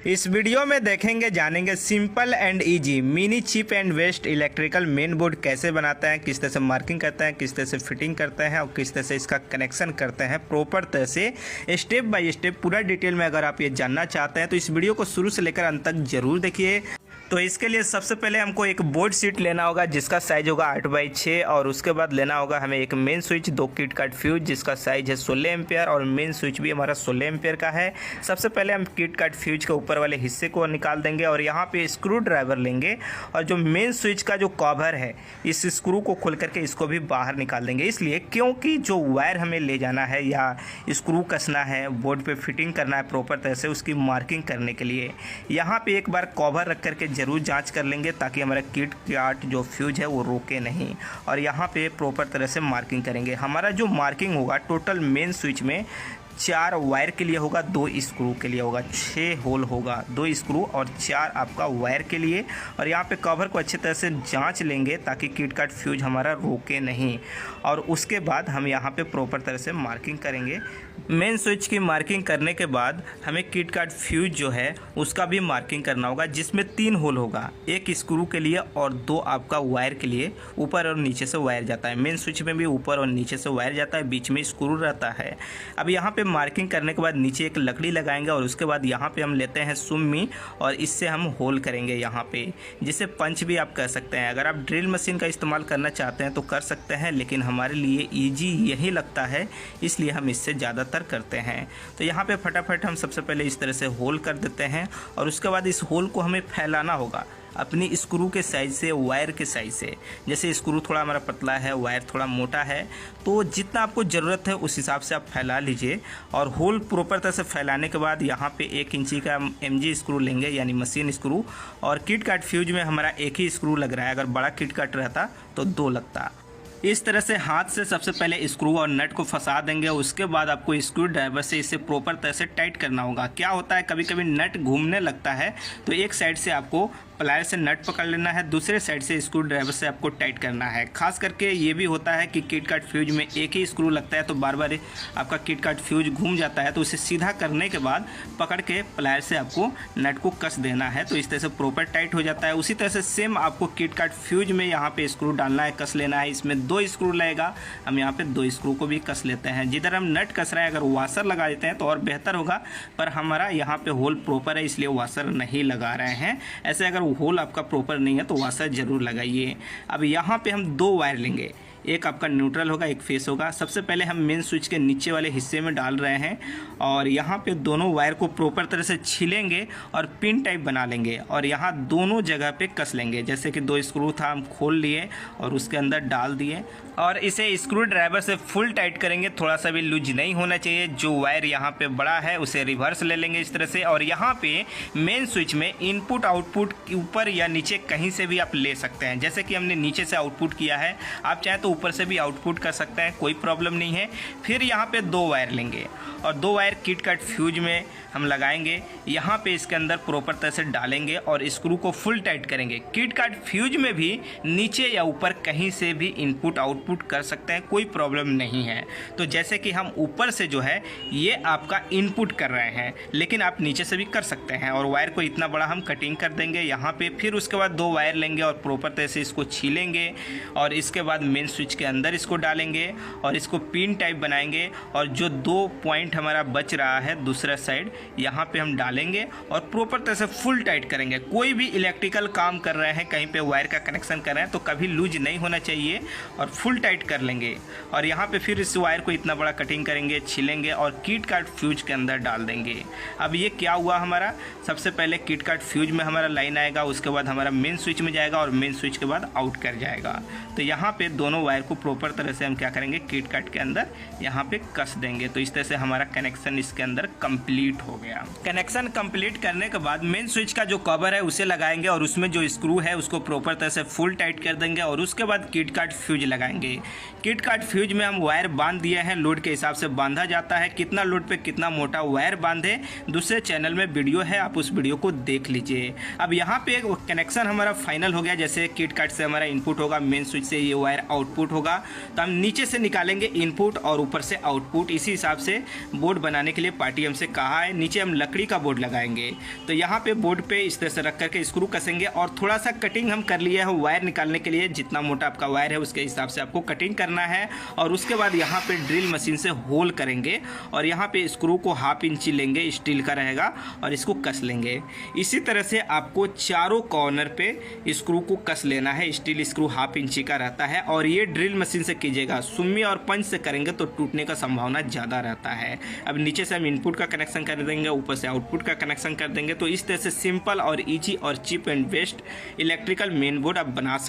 इस वीडियो में देखेंगे जानेंगे simple and easy mini chip and best electrical main board कैसे बनाते हैं, किस तरह से मार्किंग करते हैं, किस तरह से फिटिंग करते हैं और किस तरह से इसका कनेक्शन करते हैं प्रॉपर तरह से स्टेप बाय स्टेप पूरा डिटेल में। अगर आप ये जानना चाहते हैं तो इस वीडियो को शुरू से लेकर अंत तक जरूर देखिए। तो इसके लिए सबसे पहले हमको एक बोर्ड शीट लेना होगा जिसका साइज होगा 8x6 और उसके बाद लेना होगा हमें एक main switch, 2 kit card fuse जिसका साइज है 16 एम्पियर और मेन स्विच भी हमारा 16 एम्पियर का है। सबसे पहले हम किट कार्ड फ्यूज के ऊपर वाले हिस्से को निकाल देंगे और यहाँ पे स्क्रू ड्राइवर लेंगे और जो मेन स्विच का जो कवर है इस स्क्रू को खोल करके इसको भी बाहर निकाल देंगे। इसलिए क्योंकि जो वायर हमें ले जाना है या स्क्रू कसना है, बोर्ड पे फिटिंग करना है प्रॉपर तरह से, उसकी मार्किंग करने के लिए यहाँ पे एक बार कवर रख करके ज़रूर जांच कर लेंगे ताकि हमारा किट कार्ड जो फ्यूज है वो रोके नहीं। और यहाँ पे प्रॉपर तरह से मार्किंग करेंगे। हमारा जो मार्किंग होगा टोटल मेन स्विच में 4 वायर के लिए होगा, 2 स्क्रू के लिए होगा, 6 होल होगा, 2 स्क्रू और 4 आपका वायर के लिए। और यहाँ पे कवर को अच्छी तरह से जांच लेंगे ताकि किट कार्ड फ्यूज हमारा रोके नहीं। और उसके बाद हम यहाँ पे प्रॉपर तरह से मार्किंग करेंगे। मेन स्विच की मार्किंग करने के बाद हमें किट कार्ड फ्यूज जो है उसका भी मार्किंग करना होगा जिसमें 3 होल होगा, 1 स्क्रू के लिए और 2 आपका वायर के लिए। ऊपर और नीचे से वायर जाता है, मेन स्विच में भी ऊपर और नीचे से वायर जाता है, बीच में स्क्रू रहता है। अब यहाँ पे मार्किंग करने के बाद नीचे एक लकड़ी लगाएंगे और उसके बाद यहाँ पे हम लेते हैं सुम्मी और इससे हम होल करेंगे यहाँ पे, जिसे पंच भी आप कह सकते हैं। अगर आप ड्रिल मशीन का इस्तेमाल करना चाहते हैं तो कर सकते हैं, लेकिन हमारे लिए ईजी यही लगता है इसलिए हम इससे ज़्यादातर करते हैं। तो यहाँ पे फटाफट हम सबसे पहले इस तरह से होल कर देते हैं और उसके बाद इस होल को हमें फैलाना होगा अपनी स्क्रू के साइज से, वायर के साइज से। जैसे स्क्रू थोड़ा हमारा पतला है, वायर थोड़ा मोटा है, तो जितना आपको ज़रूरत है उस हिसाब से आप फैला लीजिए। और होल प्रॉपर तरह से फैलाने के बाद यहाँ पे 1 इंची का MG स्क्रू लेंगे यानी मशीन स्क्रू। और किट कार्ड फ्यूज में हमारा 1 ही स्क्रू लग रहा है, अगर बड़ा किट कार्ड रहता तो 2 लगता। इस तरह से हाथ से सबसे पहले स्क्रू और नट को फंसा देंगे। उसके बाद आपको स्क्रू ड्राइवर से इसे प्रॉपर तरह से टाइट करना होगा। क्या होता है कभी कभी नट घूमने लगता है तो एक साइड से आपको प्लायर से नट पकड़ लेना है, दूसरे साइड से स्क्रू ड्राइवर से आपको टाइट करना है। खास करके ये भी होता है कि किट कार्ड फ्यूज में 1 ही स्क्रू लगता है तो बार बार आपका किट कार्ड फ्यूज घूम जाता है। तो उसे सीधा करने के बाद पकड़ के प्लायर से आपको नट को कस देना है, तो इस तरह से प्रॉपर टाइट हो जाता है। उसी तरह से सेम आपको किट कार्ड फ्यूज में यहाँ पे स्क्रू डालना है, कस लेना है। इसमें 2 स्क्रू लगेगा, हम यहाँ पे 2 स्क्रू को भी कस लेते हैं। जिधर हम नट कस रहे हैं अगर वाशर लगा देते हैं तो और बेहतर होगा, पर हमारा यहाँ पे होल प्रॉपर है इसलिए वाशर नहीं लगा रहे हैं। ऐसे अगर होल आपका प्रॉपर नहीं है तो वाशर जरूर लगाइए। अब यहाँ पे हम 2 वायर लेंगे, एक आपका न्यूट्रल होगा, एक फेस होगा। सबसे पहले हम मेन स्विच के नीचे वाले हिस्से में डाल रहे हैं और यहाँ पे दोनों वायर को प्रॉपर तरह से छीलेंगे और पिन टाइप बना लेंगे और यहाँ दोनों जगह पे कस लेंगे। जैसे कि 2 स्क्रू था हम खोल लिए और उसके अंदर डाल दिए और इसे स्क्रू ड्राइवर से फुल टाइट करेंगे, थोड़ा सा भी लूज नहीं होना चाहिए। जो वायर यहाँ पे बड़ा है उसे रिवर्स ले लेंगे इस तरह से। और यहाँ पे मेन स्विच में इनपुट आउटपुट ऊपर या नीचे कहीं से भी आप ले सकते हैं। जैसे कि हमने नीचे से आउटपुट किया है, आप चाहें तो ऊपर से भी आउटपुट कर सकते हैं, कोई प्रॉब्लम नहीं है। फिर यहाँ पे 2 वायर लेंगे और 2 वायर किट कार्ड फ्यूज में हम लगाएंगे। यहाँ पे इसके अंदर प्रॉपर तरह से डालेंगे और स्क्रू को फुल टाइट करेंगे। किट कार्ड फ्यूज में भी नीचे या ऊपर कहीं से भी इनपुट आउटपुट कर सकते हैं, कोई प्रॉब्लम नहीं है। तो जैसे कि हम ऊपर से जो है ये आपका इनपुट कर रहे हैं, लेकिन आप नीचे से भी कर सकते हैं। और वायर को इतना बड़ा हम कटिंग कर देंगे यहाँ पे। फिर उसके बाद 2 वायर लेंगे और प्रॉपर तरह से इसको छीलेंगे और इसके बाद मेन स्विच के अंदर इसको डालेंगे और इसको पिन टाइप बनाएंगे। और जो 2 पॉइंट हमारा बच रहा है दूसरा साइड, यहाँ पे हम डालेंगे और प्रॉपर तरह से फुल टाइट करेंगे। कोई भी इलेक्ट्रिकल काम कर रहे हैं, कहीं पे वायर का कनेक्शन कर रहे हैं तो कभी लूज नहीं होना चाहिए और फुल टाइट कर लेंगे। और यहाँ पे फिर इस वायर को इतना बड़ा कटिंग करेंगे, छीलेंगे और किट कार्ड फ्यूज के अंदर डाल देंगे। अब ये क्या हुआ हमारा, सबसे पहले किट कार्ड फ्यूज में हमारा लाइन आएगा, उसके बाद हमारा मेन स्विच में जाएगा और मेन स्विच के बाद आउट कर जाएगा। तो यहाँ पे दोनों वायर को प्रॉपर तरह से हम क्या करेंगे, किट कार्ड के अंदर यहाँ पे कस देंगे। तो इस तरह से हमारा कनेक्शन इसके अंदर कंप्लीट हो गया। कनेक्शन कंप्लीट करने के बाद मेन स्विच का जो कवर है उसे लगाएंगे और उसमें जो स्क्रू है उसको प्रॉपर तरह से फुल टाइट कर देंगे और उसके बाद किट कार्ड फ्यूज लगाएंगे। किट कार्ड फ्यूज में हम वायर बांध दिए हैं, लोड के हिसाब से बांधा जाता है, कितना लोड पे कितना मोटा वायर बांधे दूसरे चैनल में वीडियो है, आप उस वीडियो को देख लीजिए। अब यहाँ पे कनेक्शन हमारा फाइनल हो गया। जैसे किट कार्ड से हमारा इनपुट होगा मेन स्विच से ये वायर आउटपुट होगा। तो हम नीचे से निकालेंगे इनपुट और ऊपर से आउटपुट। इसी हिसाब से बोर्ड बनाने के लिए पार्टी हमसे कहा है। नीचे हम लकड़ी का बोर्ड लगाएंगे। तो यहाँ पे बोर्ड पे इस तरह से रख करके स्क्रू कसेंगे और थोड़ा सा कटिंग हम कर लिए हैं वायर निकालने के लिए। जितना मोटा आपका वायर है उसके हिसाब से आपको कटिंग करना है। और उसके बाद यहाँ पे ड्रिल मशीन से होल करेंगे और यहाँ पे स्क्रू को 1/2 इंची लेंगे, स्टील का रहेगा, और इसको कस लेंगे। इसी तरह से आपको चारों कॉर्नर पे स्क्रू को कस लेना है। स्टील स्क्रू 1/2 इंची का रहता है और ये ड्रिल मशीन से कीजिएगा। सुम्मी और पंच से करेंगे तो टूटने का संभावना ज़्यादा रहता है। अब नीचे से हम इनपुट का कनेक्शन कर देंगे, ऊपर से आउटपुट का कनेक्शन कर देंगे। तो इस तरह से सिंपल और ईजी और cheap and best electrical main board आप बना सकते हैं।